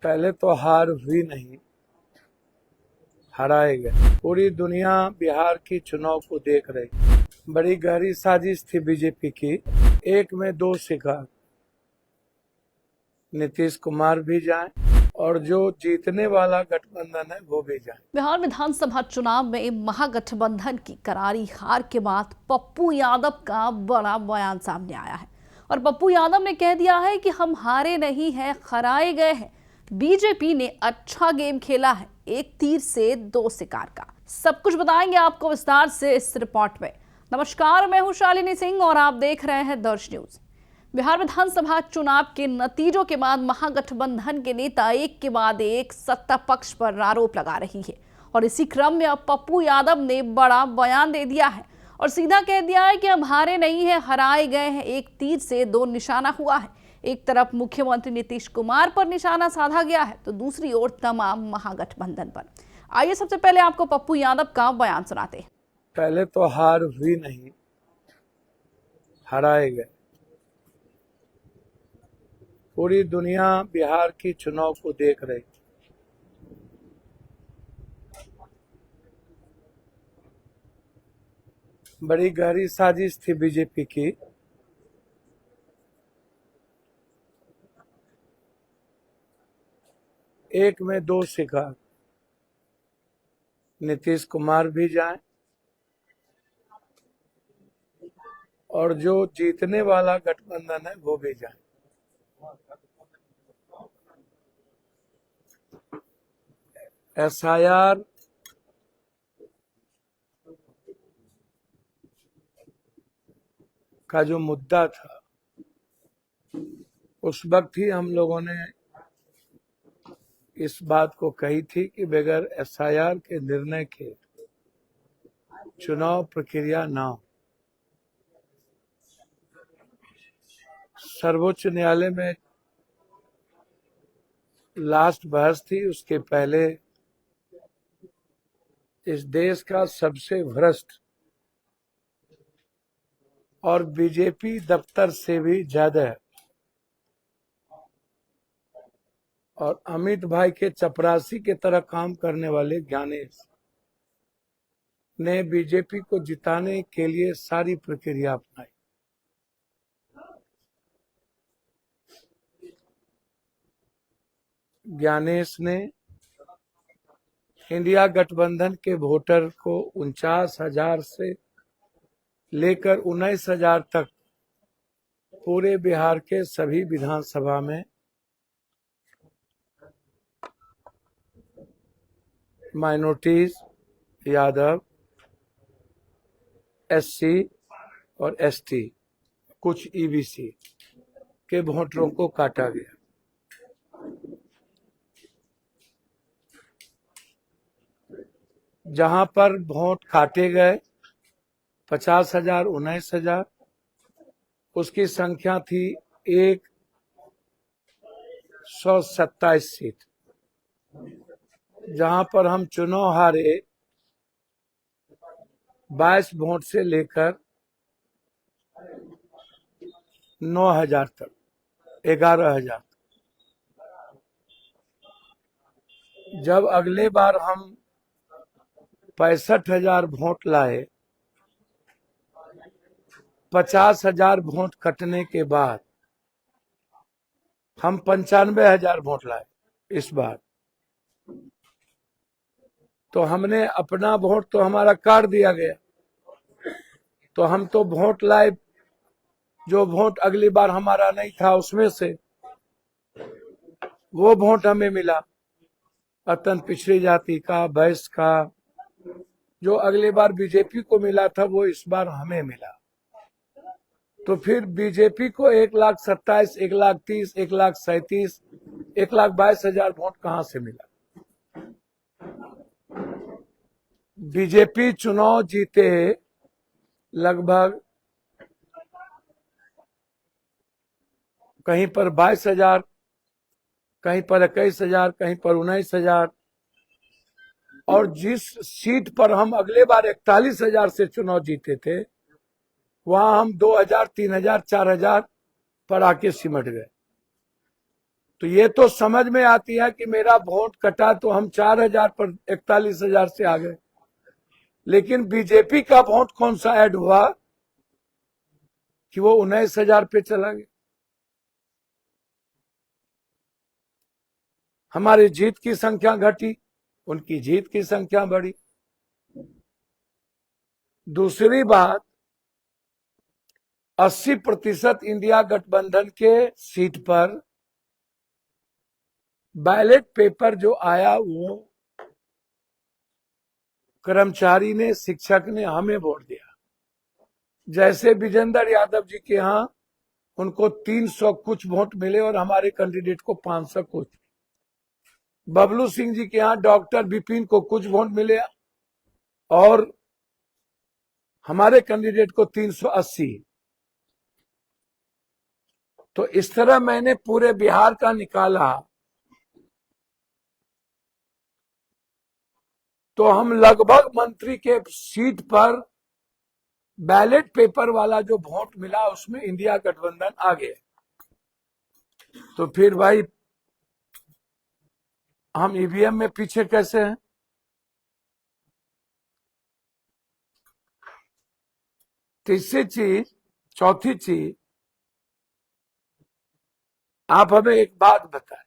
पहले तो हार हुई नहीं, हराए गए। पूरी दुनिया बिहार की चुनाव को देख रही। बड़ी गहरी साजिश थी बीजेपी की। एक में दो शिकार, नीतीश कुमार भी जाए और जो जीतने वाला गठबंधन है वो भी जाए। बिहार विधानसभा चुनाव में महागठबंधन की करारी हार के बाद पप्पू यादव का बड़ा बयान सामने आया है और पप्पू यादव ने कह दिया है कि हम हारे नहीं हैं, हराए गए हैं। बीजेपी ने अच्छा गेम खेला है, एक तीर से दो शिकार का। सब कुछ बताएंगे आपको विस्तार से इस रिपोर्ट में। नमस्कार, मैं हूं शालिनी सिंह और आप देख रहे हैं दर्श न्यूज। बिहार विधानसभा चुनाव के नतीजों के बाद महागठबंधन के नेता एक के बाद एक सत्ता पक्ष पर आरोप लगा रही है और इसी क्रम में अब पप्पू यादव ने बड़ा बयान दे दिया है और सीधा कह दिया है कि हम हारे नहीं है, हराए गए हैं। एक तीर से दो निशाना हुआ है। एक तरफ मुख्यमंत्री नीतीश कुमार पर निशाना साधा गया है तो दूसरी ओर तमाम महागठबंधन पर। आइए सबसे पहले आपको पप्पू यादव का बयान सुनाते हैं। पहले तो हार हुई नहीं, हराए गए। पूरी दुनिया बिहार की चुनाव को देख रही। बड़ी गहरी साजिश थी बीजेपी की। एक में दो शिकार, नीतीश कुमार भी जाए और जो जीतने वाला गठबंधन है वो भी जाए। एसआईआर का जो मुद्दा था उस वक्त ही हम लोगों ने इस बात को कही थी कि बगैर एसआईआर के निर्णय के चुनाव प्रक्रिया ना हो। सर्वोच्च न्यायालय में लास्ट बहस थी, उसके पहले इस देश का सबसे भ्रष्ट और बीजेपी दफ्तर से भी ज्यादा है और अमित भाई के चपरासी की तरह काम करने वाले ज्ञानेश ने बीजेपी को जिताने के लिए सारी प्रक्रिया अपनाई। ज्ञानेश ने इंडिया गठबंधन के वोटर को 49,000 से लेकर 19,000 तक पूरे बिहार के सभी विधानसभा में माइनॉरिटीज, यादव, एससी और एसटी, कुछ ईबीसी के वोटरों को काटा गया। जहां पर वोट काटे गए 50,000, 19,000, उसकी संख्या थी 127 सीट। जहां पर हम चुनाव हारे 22 वोट से लेकर 9,000 तक, 11,000। जब अगले बार हम 65,000 वोट लाए, 50,000 वोट कटने के बाद हम 95,000 वोट लाए इस बार। तो हमने अपना वोट तो हमारा काट दिया गया, तो हम तो वोट लाए जो वोट अगली बार हमारा नहीं था उसमें से वो वोट हमें मिला। अत्यंत पिछड़ी जाति का, वैश्य का, जो अगली बार बीजेपी को मिला था वो इस बार हमें मिला। तो फिर बीजेपी को 1,27,000, 1,30,000, 1,37,000, 1,22,000 वोट कहां से मिला? बीजेपी चुनाव जीते लगभग कहीं पर 22,000, कहीं पर 21,000, कहीं पर 19,000, और जिस सीट पर हम अगले बार 41,000 से चुनाव जीते थे वहां हम 2,000, 3,000, 4,000 पर आके सिमट गए। तो ये तो समझ में आती है कि मेरा वोट कटा तो हम 4,000 पर 41,000 से आ गए, लेकिन बीजेपी का वोट कौन सा ऐड हुआ कि वो 19,000 पे चला गया। हमारी जीत की संख्या घटी, उनकी जीत की संख्या बढ़ी। दूसरी बात, 80% इंडिया गठबंधन के सीट पर बैलेट पेपर जो आया वो कर्मचारी ने, शिक्षक ने हमें वोट दिया। जैसे विजेंद्र यादव जी के यहां उनको 300 कुछ वोट मिले और हमारे कैंडिडेट को 500 कुछ। बबलू सिंह जी के यहां डॉक्टर विपिन को कुछ वोट मिले और हमारे कैंडिडेट को 380। तो इस तरह मैंने पूरे बिहार का निकाला तो हम लगभग मंत्री के सीट पर बैलेट पेपर वाला जो वोट मिला उसमें इंडिया गठबंधन आ गया। तो फिर भाई हम ईवीएम में पीछे कैसे हैं? तीसरी चीज, चौथी चीज, आप हमें एक बात बताएं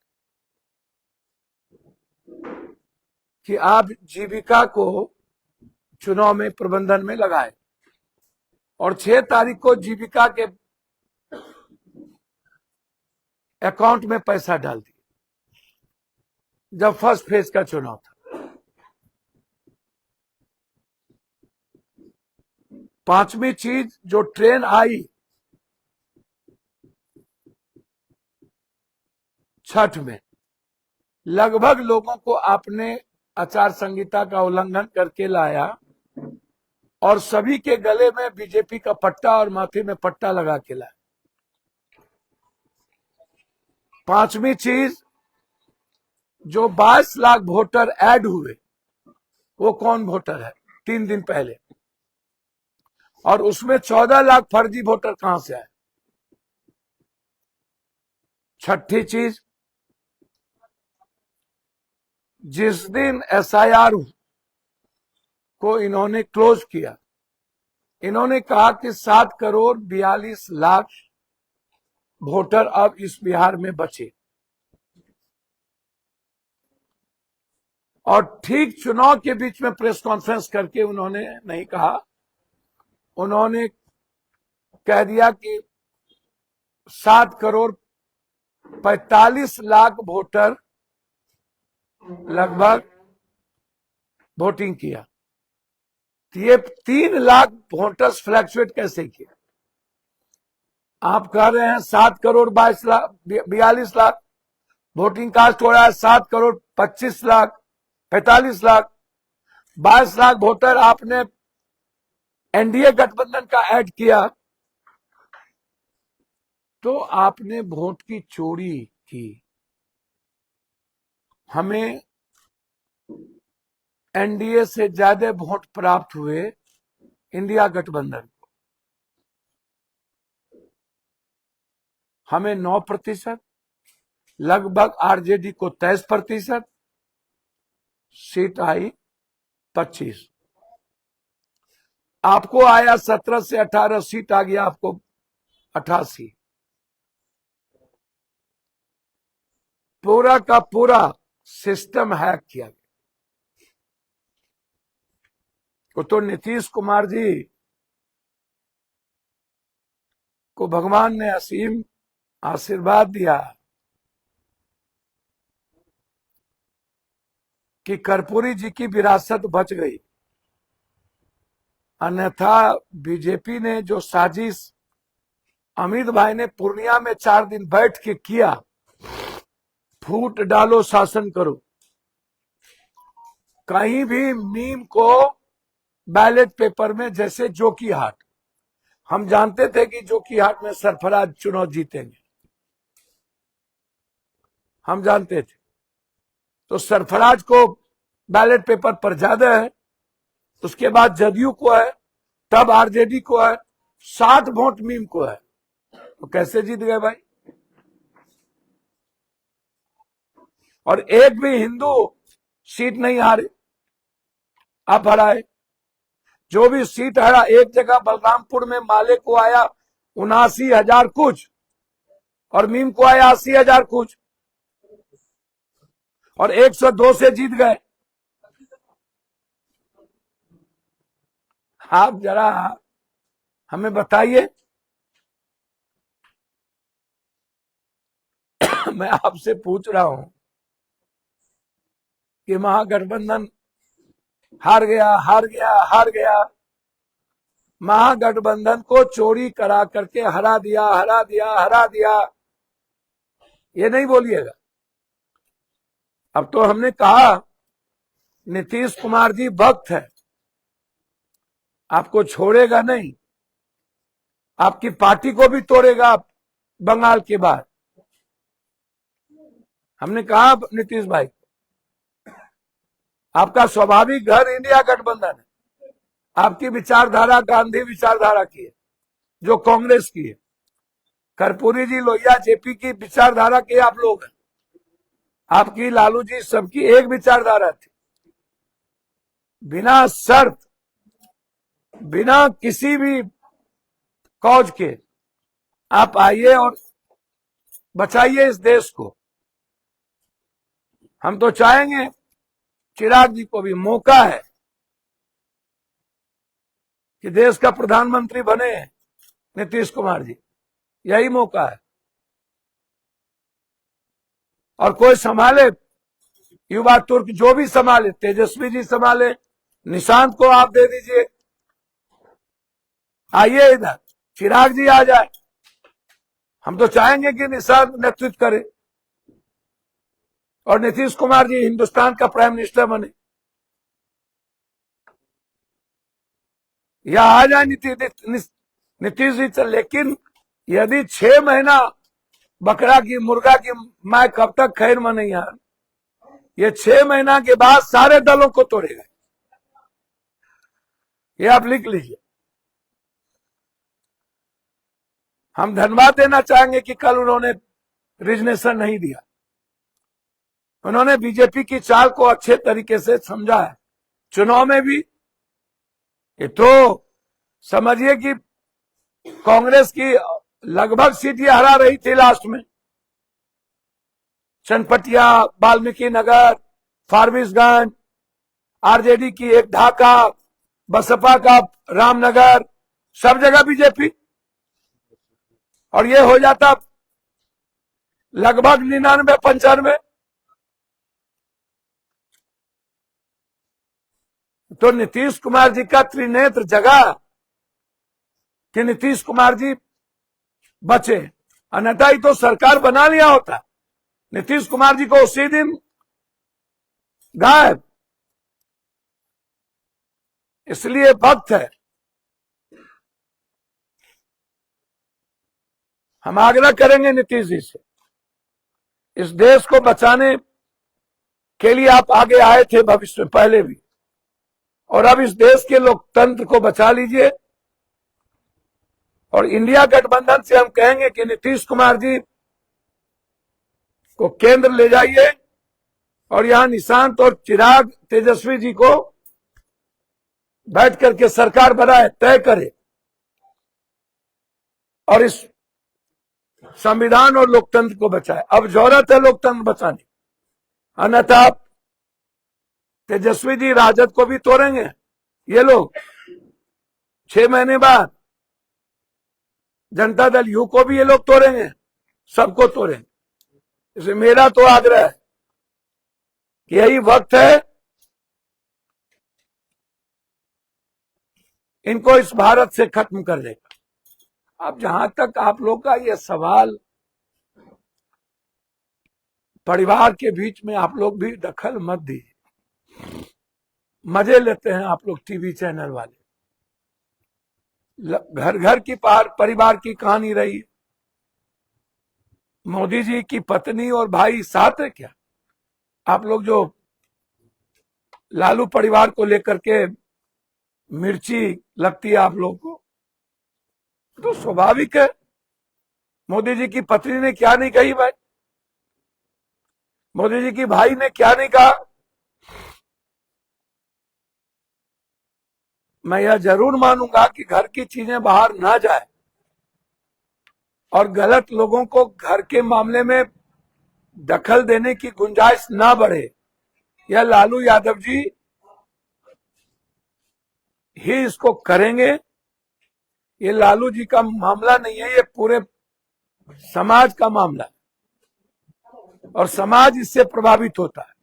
कि आप जीविका को चुनाव में प्रबंधन में लगाए और 6 तारीख को जीविका के अकाउंट में पैसा डाल दिया जब फर्स्ट फेज का चुनाव था। 5वीं चीज, जो ट्रेन आई छठ में, लगभग लोगों को आपने आचार संहिता का उल्लंघन करके लाया और सभी के गले में बीजेपी का पट्टा और माथे में पट्टा लगा के लाया। 5वीं चीज, जो 22 लाख वोटर ऐड हुए वो कौन वोटर है 3 दिन पहले, और उसमें 14 लाख फर्जी वोटर कहां से आए। छठी चीज, जिस दिन एसआईआर को इन्होंने क्लोज किया, इन्होंने कहा कि 7 करोड़ 42 लाख वोटर अब इस बिहार में बचे, और ठीक चुनाव के बीच में प्रेस कॉन्फ्रेंस करके उन्होंने नहीं कहा, उन्होंने कह दिया कि 7 करोड़ 45 लाख वोटर लगभग वोटिंग किया। तो ये 3 लाख वोटर्स फ्लैक्चुएट कैसे किए? आप कह रहे हैं 7 करोड़ 42 लाख वोटिंग कास्ट हो रहा है, 7 करोड़ 25 लाख 45 लाख, 22 लाख वोटर आपने एनडीए गठबंधन का ऐड किया, तो आपने वोट की चोरी की। हमें एनडीए से ज्यादा वोट प्राप्त हुए इंडिया गठबंधन को। हमें 9%, लगभग आरजेडी को 23%, सीट आई 25। आपको आया 17 से 18 सीट, आ गया आपको 88। पूरा का पूरा सिस्टम हैक किया गया। तो नीतीश कुमार जी को भगवान ने असीम आशीर्वाद दिया कि कर्पूरी जी की विरासत बच गई, अन्यथा बीजेपी ने जो साजिश अमित भाई ने पूर्णिया में 4 दिन बैठ के किया, फूट डालो शासन करो, कहीं भी मीम को बैलेट पेपर में, जैसे जोकीहाट, हम जानते थे कि जोकीहाट में सरफराज चुनाव जीतेंगे, हम जानते थे, तो सरफराज को बैलेट पेपर पर ज्यादा है, उसके बाद जदयू को है, तब आरजेडी को है, 60 वोट मीम को है, तो कैसे जीत गए भाई? और एक भी हिंदू सीट नहीं हारे, आप हराए। जो भी सीट हरा, एक जगह बलरामपुर में माले को आया 79,000 कुछ और मीम को आया 80,000 कुछ, और 102 से जीत गए। आप जरा हमें बताइए, मैं आपसे पूछ रहा हूं कि महागठबंधन हार गया, हार गया, हार गया। महागठबंधन को चोरी करा करके हरा दिया, हरा दिया, हरा दिया, ये नहीं बोलिएगा। अब तो हमने कहा नीतीश कुमार जी भक्त है, आपको छोड़ेगा नहीं, आपकी पार्टी को भी तोड़ेगा बंगाल के बाद। हमने कहा नीतीश भाई, आपका स्वाभाविक घर इंडिया गठबंधन है, आपकी विचारधारा गांधी विचारधारा की है, जो कांग्रेस की है। कर्पूरी जी, लोहिया, जेपी की विचारधारा के आप लोग हैं, आपकी, लालू जी, सबकी एक विचारधारा थी। बिना शर्त, बिना किसी भी कॉज के आप आइए और बचाइए इस देश को। हम तो चाहेंगे चिराग जी को भी मौका है कि देश का प्रधानमंत्री बने नीतीश कुमार जी, यही मौका है। और कोई संभाले, युवा तुर्क जो भी संभाले, तेजस्वी जी संभाले, निशांत को आप दे दीजिए, आइए इधर, चिराग जी आ जाए। हम तो चाहेंगे कि निशांत नेतृत्व करे और नीतीश कुमार जी हिंदुस्तान का प्राइम मिनिस्टर बने, या आ जाए नीतीश जी। लेकिन यदि 6 महीना बकरा की, मुर्गा की मैं कब तक खैर में नहीं आ, ये 6 महीना के बाद सारे दलों को तोड़ेगा, ये आप लिख लीजिए। हम धन्यवाद देना चाहेंगे कि कल उन्होंने रिजनेशन नहीं दिया, उन्होंने बीजेपी की चाल को अच्छे तरीके से समझा है। चुनाव में भी ये तो समझिए कि कांग्रेस की लगभग सीटें हरा रही थी लास्ट में, चनपटिया, वाल्मीकि नगर, फारबिसगंज, आरजेडी की एक ढाका, बसपा का रामनगर, सब जगह बीजेपी, और ये हो जाता लगभग 99-95। तो नीतीश कुमार जी का त्रिनेत्र जगा कि नीतीश कुमार जी बचे, अन्यथा ही तो सरकार बना लिया होता। नीतीश कुमार जी को उसी दिन गायब। इसलिए वक्त है, हम आग्रह करेंगे नीतीश जी से, इस देश को बचाने के लिए आप आगे आए थे भविष्य में पहले भी, और अब इस देश के लोकतंत्र को बचा लीजिए। और इंडिया गठबंधन से हम कहेंगे कि नीतीश कुमार जी को केंद्र ले जाइए और यहां निशांत और चिराग, तेजस्वी जी को बैठ करके सरकार बनाए, तय करे और इस संविधान और लोकतंत्र को बचाए। अब जरूरत है लोकतंत्र बचाने, अन्यथा तेजस्वी जी राजद को भी तोड़ेंगे ये लोग। 6 महीने बाद जनता दल यू को भी ये लोग तोड़ेंगे, सबको तोड़ेंगे। इसलिए मेरा तो आग्रह है कि यही वक्त है, इनको इस भारत से खत्म कर देगा। अब जहां तक आप लोग का ये सवाल, परिवार के बीच में आप लोग भी दखल मत दीजिए, मजे लेते हैं आप लोग टीवी चैनल वाले। घर घर की परिवार की कहानी रही। मोदी जी की पत्नी और भाई साथ है क्या? आप लोग जो लालू परिवार को लेकर के मिर्ची लगती है आप लोग को, तो स्वाभाविक है। मोदी जी की पत्नी ने क्या नहीं कही भाई? मोदी जी की भाई ने क्या नहीं कहा। मैं यह जरूर मानूंगा कि घर की चीजें बाहर ना जाए और गलत लोगों को घर के मामले में दखल देने की गुंजाइश ना बढ़े। यह लालू यादव जी ही इसको करेंगे। ये लालू जी का मामला नहीं है, ये पूरे समाज का मामला है और समाज इससे प्रभावित होता है।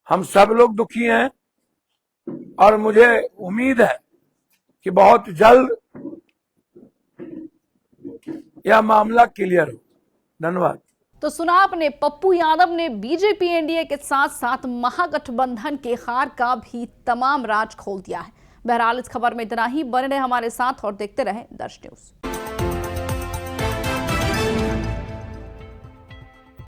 हम सब लोग दुखी हैं और मुझे उम्मीद है कि बहुत जल्द यह मामला क्लियर हो। धन्यवाद। तो सुना आपने, पप्पू यादव ने बीजेपी एनडीए के साथ साथ महागठबंधन के हार का भी तमाम राज खोल दिया है। बहरहाल इस खबर में इतना ही। बने रहे हमारे साथ और देखते रहे दर्श न्यूज।